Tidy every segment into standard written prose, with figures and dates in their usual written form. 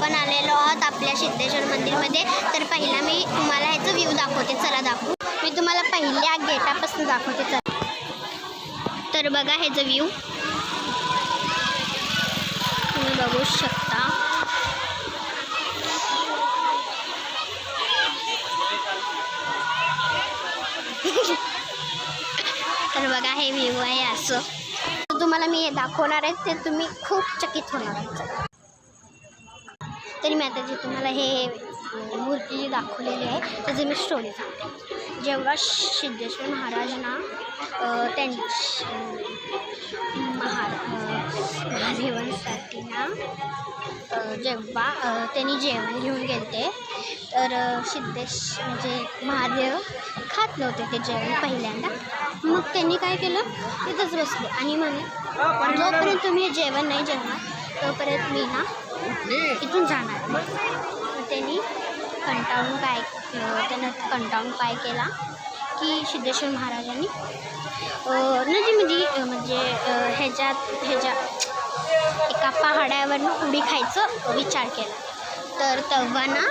आपण आलेलो आहोत आपल्या सिद्धेश्वर मंदिरमध्ये। तर पहिला मी तुम्हाला ह्याचं व्ह्यू दाखवते, चला दाखवू। मी तुम्हाला पहिल्या गेटापासून दाखवते, चला। तर बघा ह्याचं व्ह्यू तुम्ही बघू शकता। तर बघा हे व्ह्यू आहे असं। तुम्हाला मी हे दाखवणार आहे ते तुम्ही खूप चकित होणार आहात। तरी मी आता जे तुम्हाला हे मूर्ती जी दाखवलेली आहे त्याची मी स्टोरी सांगते। जेव्हा सिद्धेश्वर महाराजांना महादेवांसाठी ना जेव्हा त्यांनी जेवण घेऊन गेले तर सिद्धेश म्हणजे महादेव खात नव्हते ते जेवण पहिल्यांदा। मग त्यांनी काय केलं, तिथंच बसले आणि म्हणे जोपर्यंत तुम्ही जेवण नाही जेवणार तोपर्यंत मी ना इथून जाणार। मग त्यांनी कंटाळून काय केला की सिद्धेश्वर महाराजांनी नदीमध्ये म्हणजे ह्याच्या एका पहाडावरनं उडी खायचं विचार केला। तर तेव्हा ना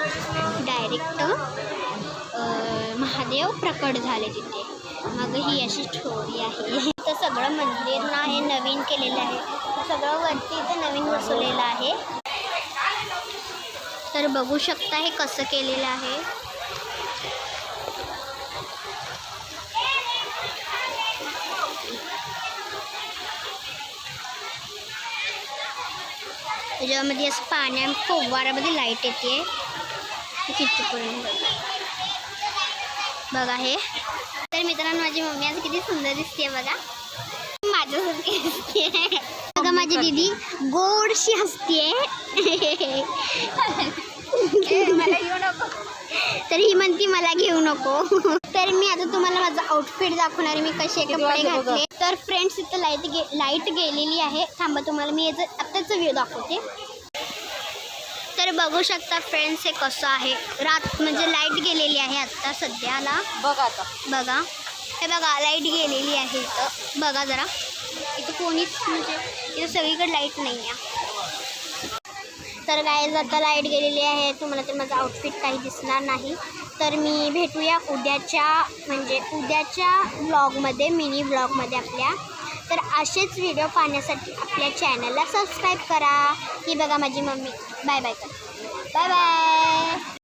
डायरेक्ट महादेव प्रकट झाले तिथे। मग ही अशी स्टोरी आहे। तर सगळं मंदिर ना हे नवीन केलेलं आहे, सगळं वरती इथं नवीन बसवलेलं आहे। तर बघू शकता हे कसं केलेलं आहे। त्याच्यामध्ये असं पाण्या फुवारामध्ये लाईट येते कितीपर्यंत बघा हे। तर मित्रांनो माझी मम्मी आज किती सुंदर दिसते बघा, माझ्यासारखी दिसते बघा। माझी दीदी गोडशी हसते मला घेऊ नको, तर ही म्हणती मला घेऊ नको। तर मी आता तुम्हाला माझं आउटफिट दाखवणार आहे, मी कसे कपडे घातले। तर फ्रेंड्स इथं लाईट गेलेली आहे, थांबा तुम्हाला मी याचं आत्ताचं व्ह्यू दाखवते। तर बघू शकता फ्रेंड्स हे कसं आहे, रात म्हणजे लाईट गेलेली आहे आत्ता सध्याला। बघा आता बघा हे बघा लाईट गेलेली आहे इथं, बघा जरा इथं कोणीच म्हणजे इथं सगळीकडे लाईट नाही आहे। तर गाईज आता लाईट गेलेली आहे, तुम्हाला तर माझं आउटफिट काही दिसणार नाही। तर मी भेटूया उद्याच्या ब्लॉगमध्ये, मिनी ब्लॉगमध्ये आपल्या। तर असेच व्हिडिओ पाहण्यासाठी आपल्या चॅनलला सबस्क्राईब करा। ही बघा माझी मम्मी बाय बाय कर, बाय बाय।